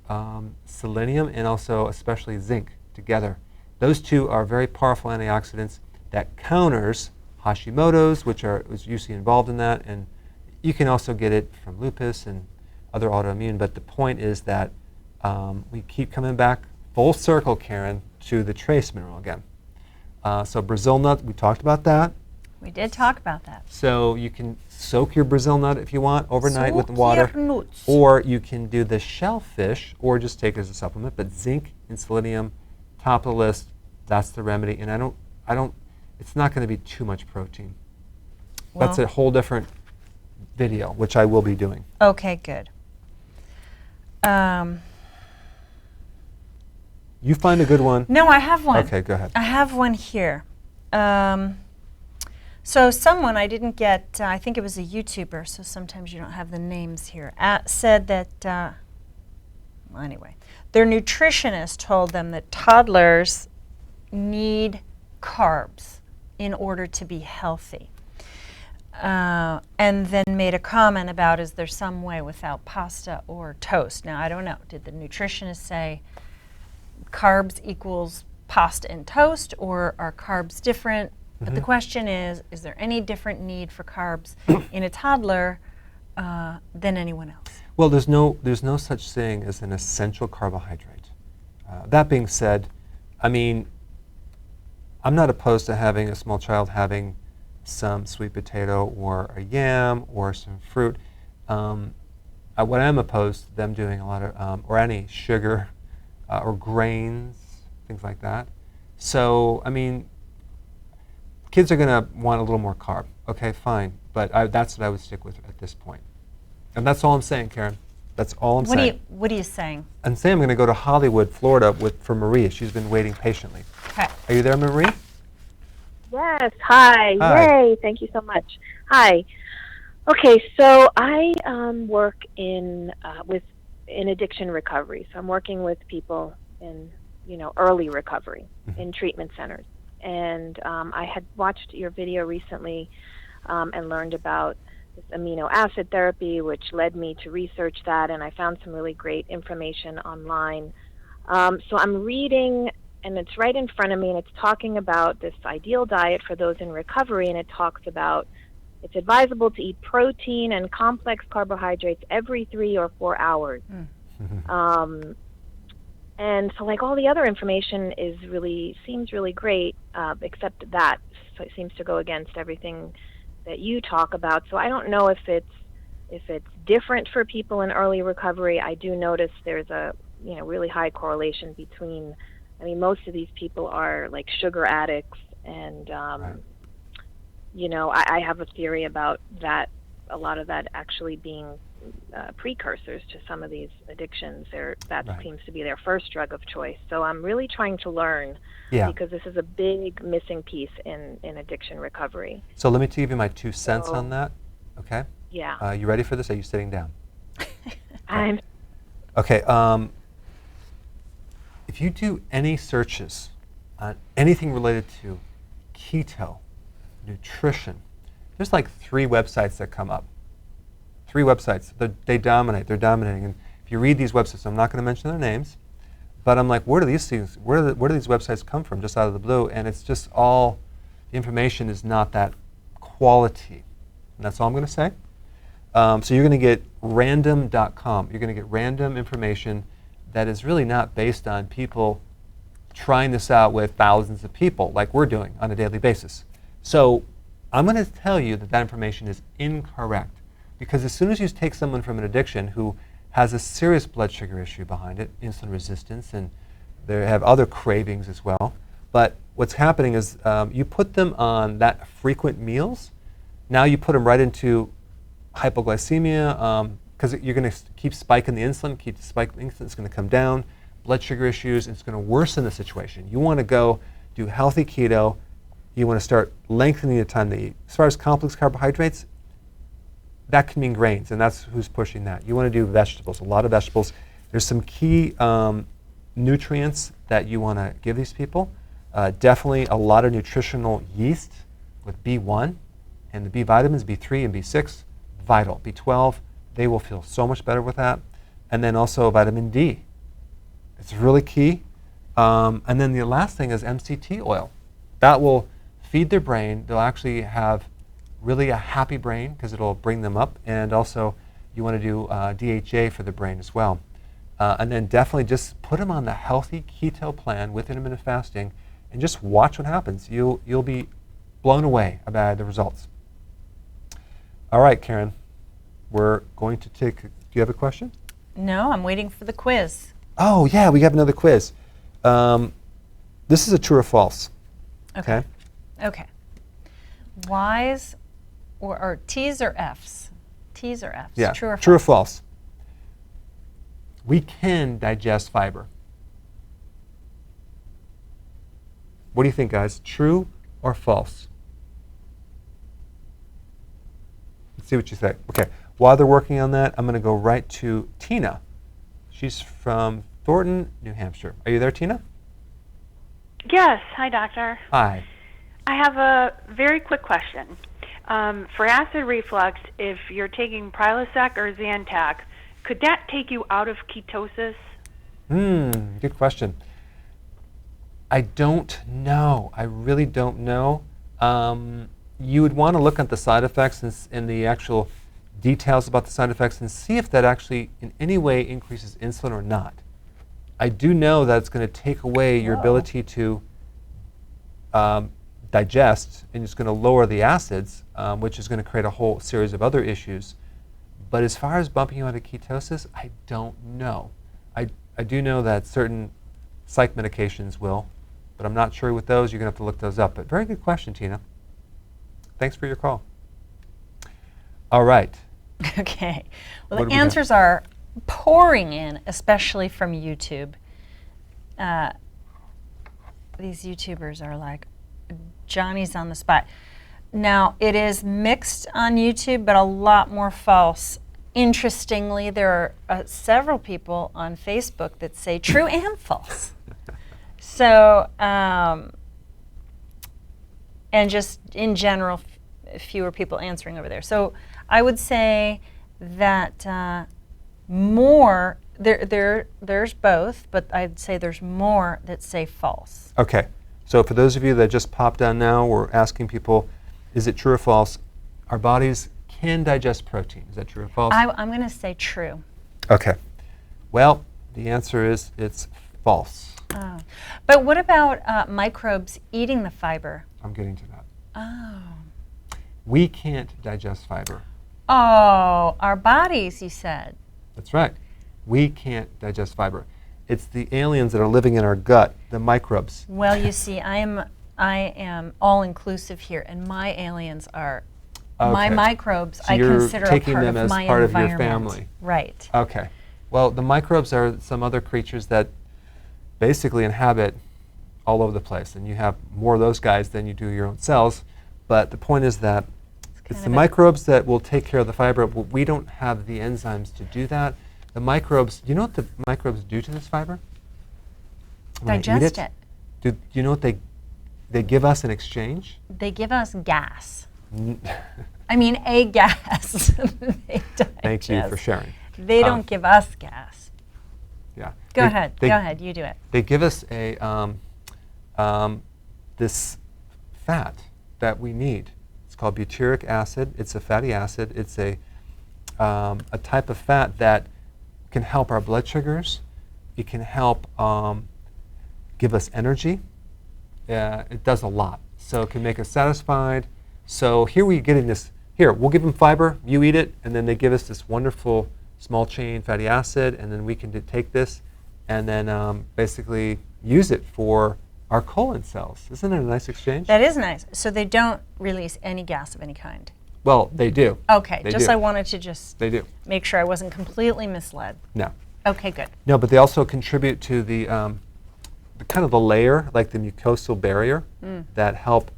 selenium and also especially zinc together. Those two are very powerful antioxidants that counters Hashimoto's, which is usually involved in that, and you can also get it from lupus and other autoimmune. But the point is that we keep coming back full circle, Karen, to the trace mineral again. So Brazil nut, we talked about that. We did talk about that. So you can soak your Brazil nut if you want overnight with water, Your nuts. or you can do the shellfish, or just take it as a supplement. But zinc and selenium, top of the list. That's the remedy. And I don't. It's not going to be too much protein. That's a whole different video, which I will be doing. Okay, good. You find a good one. No, I have one. Okay, go ahead. I have one here. So someone, I didn't get, I think it was a YouTuber, so sometimes you don't have the names here, said that, well, anyway, their nutritionist told them that toddlers need carbs in order to be healthy. And then made a comment about, is there some way without pasta or toast? Now, I don't know. Did the nutritionist say carbs equals pasta and toast, or are carbs different? But the question is there any different need for carbs in a toddler than anyone else? Well, there's no such thing as an essential carbohydrate. That being said, I mean, I'm not opposed to having a small child having some sweet potato or a yam or some fruit. What I am opposed to them doing a lot of, or any sugar or grains, things like that. So, I mean, kids are going to want a little more carb. Okay, fine. But that's what I would stick with at this point. And that's all I'm saying, Karen. That's all I'm saying. What are you saying? I'm saying I'm going to go to Hollywood, Florida for Maria. She's been waiting patiently. Okay. Are you there, Marie? Yes. Hi. Hi. Yay. Thank you so much. Hi. Okay. So I work in addiction recovery. So I'm working with people in early recovery in treatment centers. And I had watched your video recently and learned about this amino acid therapy, which led me to research that, and I found some really great information online. So I'm reading, and it's right in front of me, and it's talking about this ideal diet for those in recovery, and it talks about it's advisable to eat protein and complex carbohydrates every 3 or 4 hours. And so, like, all the other information seems really great, except that. So it seems to go against everything that you talk about. So I don't know if it's different for people in early recovery. I do notice there's a really high correlation between. I mean, most of these people are like sugar addicts, and I have a theory about that. A lot of that actually being precursors to some of these addictions. That seems to be their first drug of choice. So I'm really trying to learn because this is a big missing piece in addiction recovery. So let me give you my 2 cents on that. Okay? Yeah. You ready for this? Are you sitting down? I'm. Okay. If you do any searches on anything related to keto, nutrition, there's like 3 websites that come up. 3 websites. They dominate. They're dominating. And if you read these websites, I'm not going to mention their names, but I'm like, where do these things? Where do these websites come from? Just out of the blue, and it's just all the information is not that quality. And that's all I'm going to say. So you're going to get random.com. You're going to get random information that is really not based on people trying this out with thousands of people like we're doing on a daily basis. So I'm going to tell you that information is incorrect. Because as soon as you take someone from an addiction who has a serious blood sugar issue behind it, insulin resistance, and they have other cravings as well, but what's happening is you put them on that frequent meals, now you put them right into hypoglycemia, because you're going to keep spiking the insulin, it's going to come down, blood sugar issues, it's going to worsen the situation. You want to go do healthy keto, you want to start lengthening the time to eat. As far as complex carbohydrates, that can mean grains, and that's who's pushing that. You want to do vegetables, a lot of vegetables. There's some key nutrients that you want to give these people. Definitely a lot of nutritional yeast with B1, and the B vitamins, B3 and B6, vital. B12, they will feel so much better with that. And then also vitamin D. It's really key. And then the last thing is MCT oil. That will feed their brain. They'll actually have really a happy brain because it'll bring them up. And also, you want to do DHA for the brain as well. And then definitely just put them on the healthy keto plan with intermittent fasting and just watch what happens. You'll be blown away by the results. All right, Karen, we're going to take, do you have a question? No, I'm waiting for the quiz. Oh, yeah, we have another quiz. This is a true or false. Okay. Y's or T's or F's? T's or F's? Yeah, True or false? true or false. We can digest fiber. What do you think, guys? True or false? Let's see what you say. Okay, while they're working on that, I'm going to go right to Tina. She's from Thornton, New Hampshire. Are you there, Tina? Yes. Hi, doctor. Hi. I have a very quick question. For acid reflux, if you're taking Prilosec or Zantac, could that take you out of ketosis? Good question. I don't know. I really don't know. You would want to look at the side effects and the actual details about the side effects and see if that actually in any way increases insulin or not. I do know that it's going to take away your ability to digest, and it's going to lower the acids, which is going to create a whole series of other issues. But as far as bumping you out of ketosis, I don't know. I do know that certain psych medications will, but I'm not sure with those. You're going to have to look those up. But very good question, Tina. Thanks for your call. All right. Okay. Well, the answers are pouring in, especially from YouTube. These YouTubers are like Johnny's on the spot. Now, it is mixed on YouTube, but a lot more false. Interestingly, there are several people on Facebook that say true and false. So, and just in general, fewer people answering over there. So I would say that more, there's both, but I'd say there's more that say false. Okay. So for those of you that just popped on now, we're asking people, is it true or false? Our bodies can digest protein. Is that true or false? I'm going to say true. Okay. Well, the answer is it's false. Oh. But what about microbes eating the fiber? I'm getting to that. Oh. We can't digest fiber. Oh, our bodies, you said. That's right. We can't digest fiber. It's the aliens that are living in our gut, the microbes. Well, you see, I am all-inclusive here, and my aliens are my microbes. So I you're consider taking a part them of as my part of environment. your family. Right. Okay. Well, the microbes are some other creatures that basically inhabit all over the place, and you have more of those guys than you do your own cells. But the point is that it's the microbes that will take care of the fiber. We don't have the enzymes to do that. The microbes, do you know what the microbes do to this fiber? When Digest they eat it. Do you know what they give us in exchange? They give us gas. I mean, a gas. They Thank you for sharing. They don't give us gas. Yeah. Go ahead. Go ahead. You do it. They give us a this fat that we need. It's called butyric acid. It's a fatty acid. It's a type of fat that can help our blood sugars. It can help give us energy. It does a lot. So it can make us satisfied. So here we're getting this. Here, we'll give them fiber. You eat it, and then they give us this wonderful small chain fatty acid, and then we can take this and then basically use it for our colon cells. Isn't it a nice exchange? That is nice. So they don't release any gas of any kind. Well, they do. Okay, they just do. I wanted to just they do. make sure I wasn't completely misled. No. Okay, good. No, but they also contribute to the kind of the layer, like the mucosal barrier, that help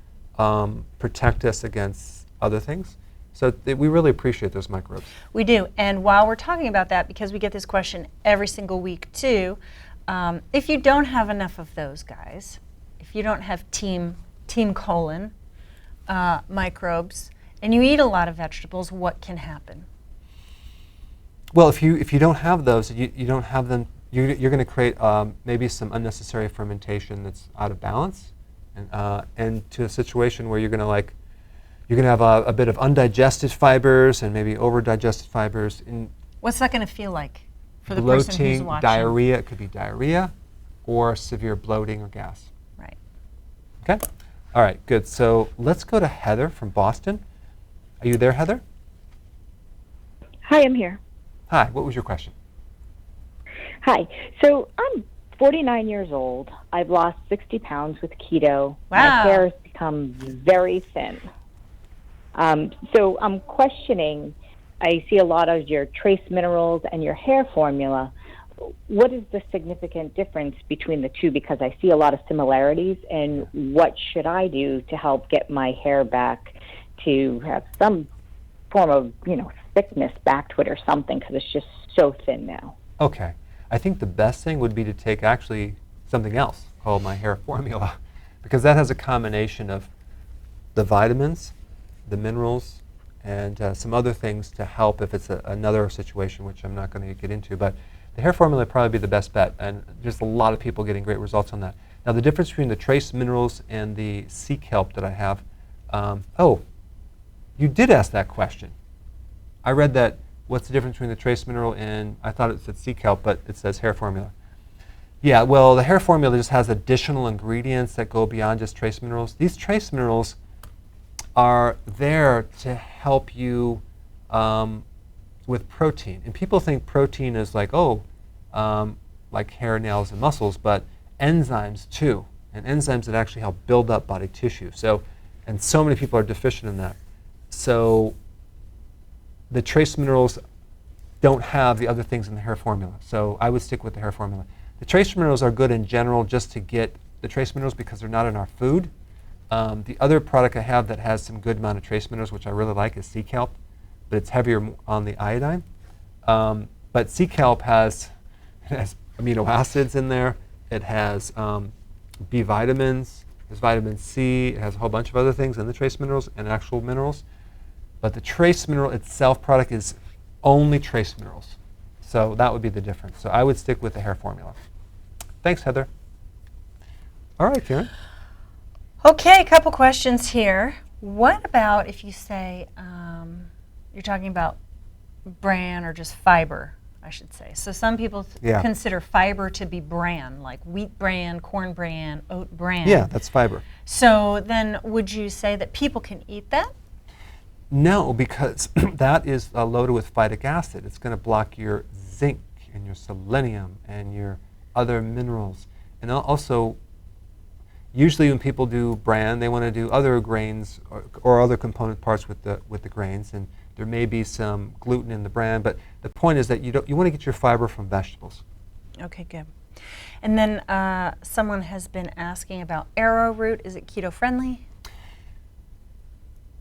protect us against other things. So we really appreciate those microbes. We do. And while we're talking about that, because we get this question every single week too, if you don't have enough of those guys, if you don't have team colon microbes, and you eat a lot of vegetables, what can happen? Well, if you don't have those, you don't have them you're going to create maybe some unnecessary fermentation that's out of balance, and to a situation where you're going to have a bit of undigested fibers and maybe over-digested fibers. What's that going to feel like for the person who's bloating, watching? diarrhea. It could be diarrhea or severe bloating or gas. Right. Okay? All right, good. So let's go to Heather from Boston. Are you there, Heather? Hi, I'm here. Hi, what was your question? Hi. So I'm 49 years old. I've lost 60 pounds with keto. Wow. My hair has become very thin. So I'm questioning, I see a lot of your trace minerals and your hair formula. What is the significant difference between the two? Because I see a lot of similarities, and what should I do to help get my hair back to have some form of, thickness back to it or something, because it's just so thin now. Okay. I think the best thing would be to take actually something else called my hair formula, because that has a combination of the vitamins, the minerals, and some other things to help if it's another situation, which I'm not going to get into. But the hair formula would probably be the best bet, and there's a lot of people getting great results on that. Now, the difference between the trace minerals and the sea kelp that I have, you did ask that question. I read that, what's the difference between the trace mineral and, I thought it said sea kelp, but it says hair formula. Yeah, well, the hair formula just has additional ingredients that go beyond just trace minerals. These trace minerals are there to help you with protein. And people think protein is like, like hair, nails, and muscles, but enzymes too. And enzymes that actually help build up body tissue. And so many people are deficient in that. So the trace minerals don't have the other things in the hair formula. So I would stick with the hair formula. The trace minerals are good in general just to get the trace minerals because they're not in our food. The other product I have that has some good amount of trace minerals, which I really like, is sea kelp, but it's heavier on the iodine. But sea kelp has amino acids in there. It has B vitamins. There's vitamin C. It has a whole bunch of other things in the trace minerals and actual minerals. But the trace mineral itself product is only trace minerals. So that would be the difference. So I would stick with the hair formula. Thanks, Heather. All right, Karen. Okay, a couple questions here. What about if you say, you're talking about bran or just fiber, I should say. So some people consider fiber to be bran, like wheat bran, corn bran, oat bran. Yeah, that's fiber. So then would you say that people can eat that? No, because that is loaded with phytic acid. It's going to block your zinc and your selenium and your other minerals. And also, usually when people do bran, they want to do other grains or other component parts with the grains. And there may be some gluten in the bran, but the point is that you want to get your fiber from vegetables. Okay, good. And then someone has been asking about arrowroot. Is it keto friendly?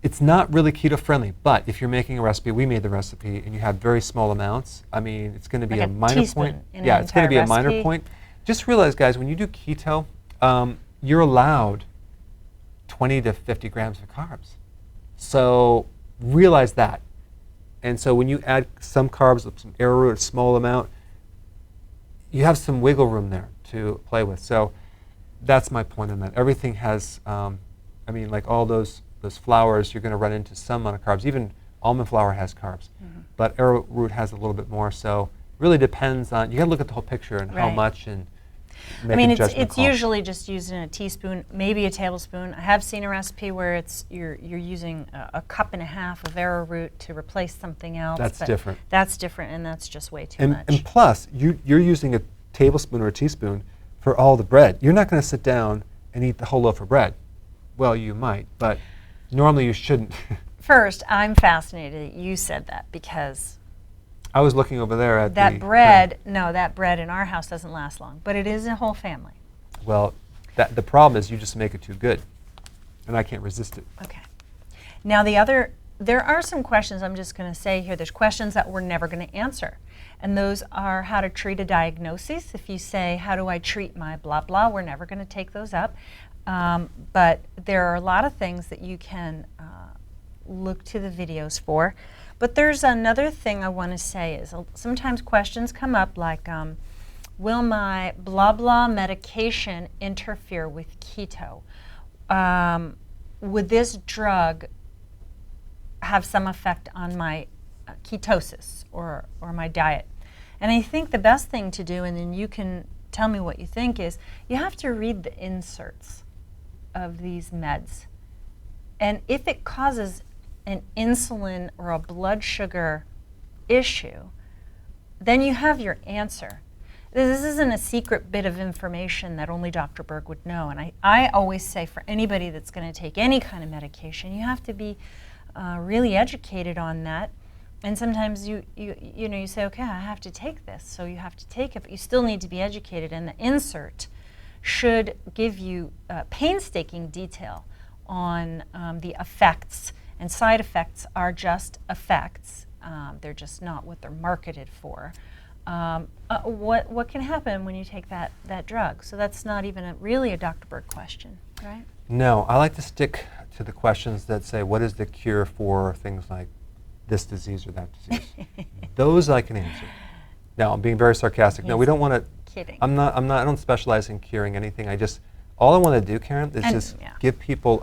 It's not really keto friendly, but if you're making a recipe, we made the recipe, and you have very small amounts, I mean, it's going to be like a minor point. Yeah, it's going to be a minor point. Just realize, guys, when you do keto, you're allowed 20 to 50 grams of carbs. So realize that. And so when you add some carbs, some arrowroot, a small amount, you have some wiggle room there to play with. So that's my point on that. Everything has, like all those flours, you're going to run into some amount of carbs. Even almond flour has carbs, but arrowroot has a little bit more. So really depends on, you got to look at the whole picture and how much and make a judgment it's call. usually just used in a teaspoon, maybe a tablespoon. I have seen a recipe where you're using a cup and a half of arrowroot to replace something else. That's different. That's different, and that's just way too much. And plus, you're using a tablespoon or a teaspoon for all the bread. You're not going to sit down and eat the whole loaf of bread. Well, you might, but normally you shouldn't. First, I'm fascinated that you said that, because I was looking over there at that bread in our house doesn't last long, but it is a whole family. Well, the problem is you just make it too good, and I can't resist it. Okay. Now there are some questions I'm just going to say here. There's questions that we're never going to answer, and those are how to treat a diagnosis. If you say, how do I treat my blah blah, we're never going to take those up. But there are a lot of things that you can look to the videos for. But there's another thing I want to say is sometimes questions come up like, will my blah blah medication interfere with keto? Would this drug have some effect on my ketosis or my diet? And I think the best thing to do, and then you can tell me what you think, is you have to read the inserts of these meds. And if it causes an insulin or a blood sugar issue, then you have your answer. This isn't a secret bit of information that only Dr. Berg would know. And I always say for anybody that's going to take any kind of medication, you have to be really educated on that. And sometimes you say, okay, I have to take this, so you have to take it, but you still need to be educated. And the insert should give you painstaking detail on the effects. And side effects are just effects. They're just not what they're marketed for. What can happen when you take that drug? So that's not even really a Dr. Berg question, right? No, I like to stick to the questions that say, what is the cure for things like this disease or that disease? Those I can answer. Now, I'm being very sarcastic. No, we don't want to. Kidding. I don't specialize in curing anything. All I want to do, Karen, is give people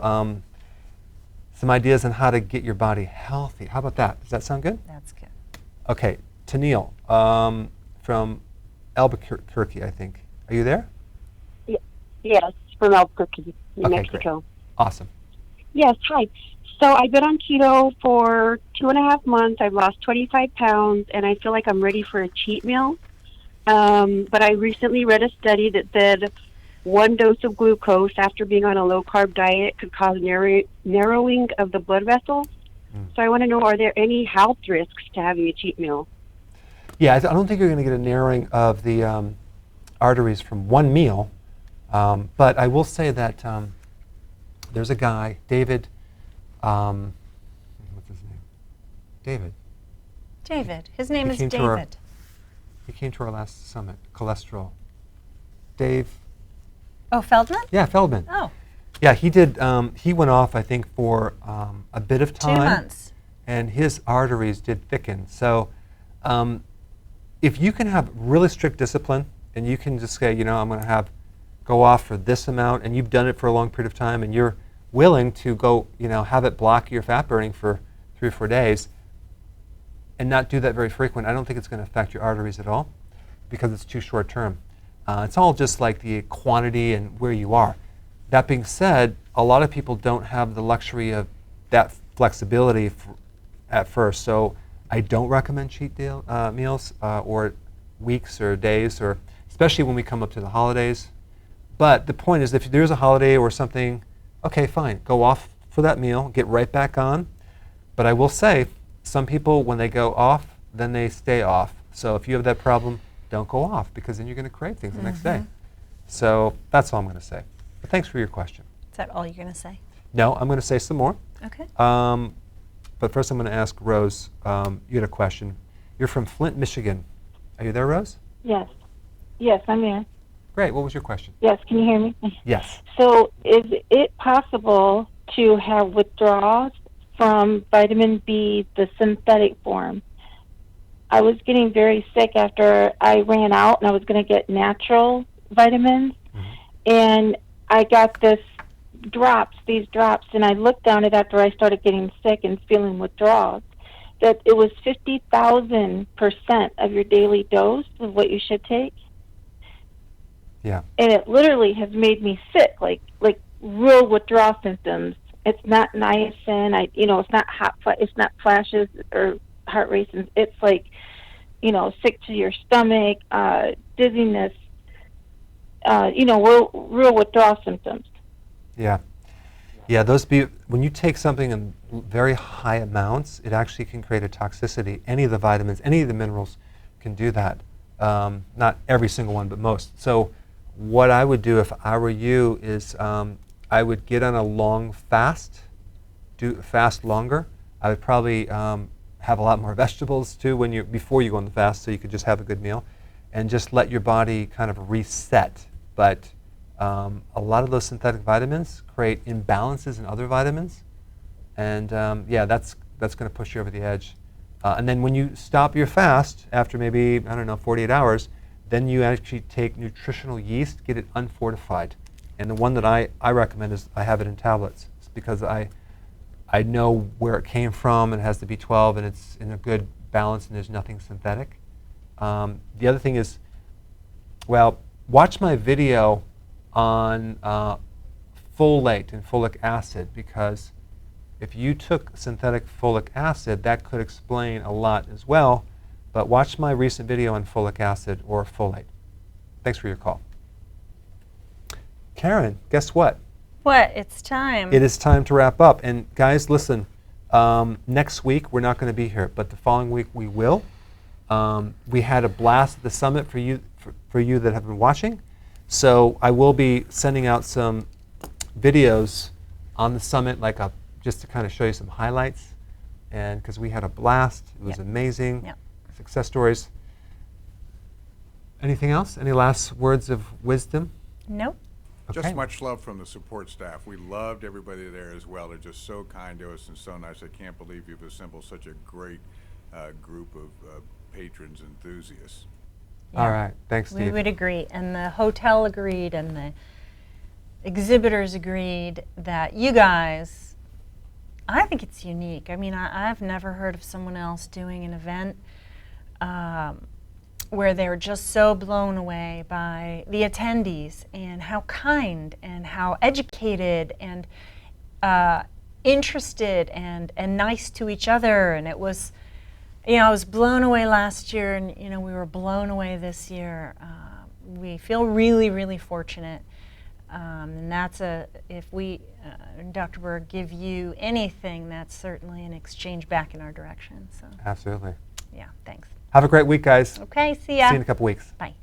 some ideas on how to get your body healthy. How about that? Does that sound good? That's good. Okay, Tennille from Albuquerque, I think. Are you there? Yes, from Albuquerque, New Okay, Mexico. great. Awesome. Yes, hi. So I've been on keto for 2.5 months. I've lost 25 pounds, and I feel like I'm ready for a cheat meal. But I recently read a study that said 1 dose of glucose after being on a low-carb diet could cause narrowing of the blood vessels. So I want to know, are there any health risks to having a cheat meal? Yeah, I don't think you're going to get a narrowing of the arteries from one meal. But I will say that there's a guy, David, what's his name? David. David. His name is He came to our last summit, cholesterol. Dave. Oh, Feldman? Yeah, Feldman. Oh. Yeah, he did. He went off, I think, for a bit of time. 2 months. And his arteries did thicken. So if you can have really strict discipline and you can just say, I'm going to go off for this amount, and you've done it for a long period of time, and you're willing to go, have it block your fat burning for 3 or 4 days and not do that very frequent, I don't think it's going to affect your arteries at all because it's too short term. It's all just like the quantity and where you are. That being said, a lot of people don't have the luxury of that flexibility at first. So I don't recommend cheat meals or weeks or days, or especially when we come up to the holidays. But the point is, if there's a holiday or something, okay, fine, go off for that meal, get right back on. But I will say, some people, when they go off, then they stay off. So if you have that problem, don't go off, because then you're going to crave things the next day. So that's all I'm going to say. But thanks for your question. Is that all you're going to say? No, I'm going to say some more. Okay. But first I'm going to ask Rose, you had a question. You're from Flint, Michigan. Are you there, Rose? Yes. Yes, I'm there. Great. What was your question? Yes, can you hear me? Yes. So is it possible to have withdrawals from vitamin B, the synthetic form? I was getting very sick after I ran out, and I was going to get natural vitamins, and I got these drops, and I looked down it after I started getting sick and feeling withdrawals, that it was 50,000% of your daily dose of what you should take. Yeah. And it literally has made me sick, like real withdrawal symptoms. It's not niacin, it's not it's not flashes or heart races. It's like, sick to your stomach, dizziness, real withdrawal symptoms. Yeah. Yeah, when you take something in very high amounts, it actually can create a toxicity. Any of the vitamins, any of the minerals can do that. Not every single one, but most. So what I would do if I were you is I would get on a long fast, fast longer. I would probably have a lot more vegetables too before you go on the fast, so you could just have a good meal, and just let your body kind of reset. But a lot of those synthetic vitamins create imbalances in other vitamins, and that's going to push you over the edge. And then when you stop your fast after maybe 48 hours, Then you actually take nutritional yeast, get it unfortified. And the one that I recommend is I have it in tablets. It's because I know where it came from, and it has the B12, and it's in a good balance, and there's nothing synthetic. The other thing is, well, watch my video on folate and folic acid, because if you took synthetic folic acid, that could explain a lot as well. But watch my recent video on folic acid or folate. Thanks for your call. Karen, guess what? What? It's time. It is time to wrap up. And guys, listen, next week we're not going to be here, but the following week we will. We had a blast at the summit for you that have been watching. So I will be sending out some videos on the summit, like just to kind of show you some highlights, and because we had a blast, it was amazing. Yep. Success stories. Anything else? Any last words of wisdom? Nope. Okay. Just much love from the support staff. We loved everybody there as well. They're just so kind to us and so nice. I can't believe you've assembled such a great group of patrons, enthusiasts. All right. Thanks, Steve. We would agree. And the hotel agreed, and the exhibitors agreed that you guys, I think it's unique. I mean, I've never heard of someone else doing an event where they're just so blown away by the attendees and how kind and how educated and interested and nice to each other. And it was, I was blown away last year, and we were blown away this year. We feel really, really fortunate. And that's if we, Dr. Berg, give you anything, that's certainly an exchange back in our direction. So. Absolutely. Yeah, thanks. Have a great week, guys. Okay, see ya. See you in a couple weeks. Bye.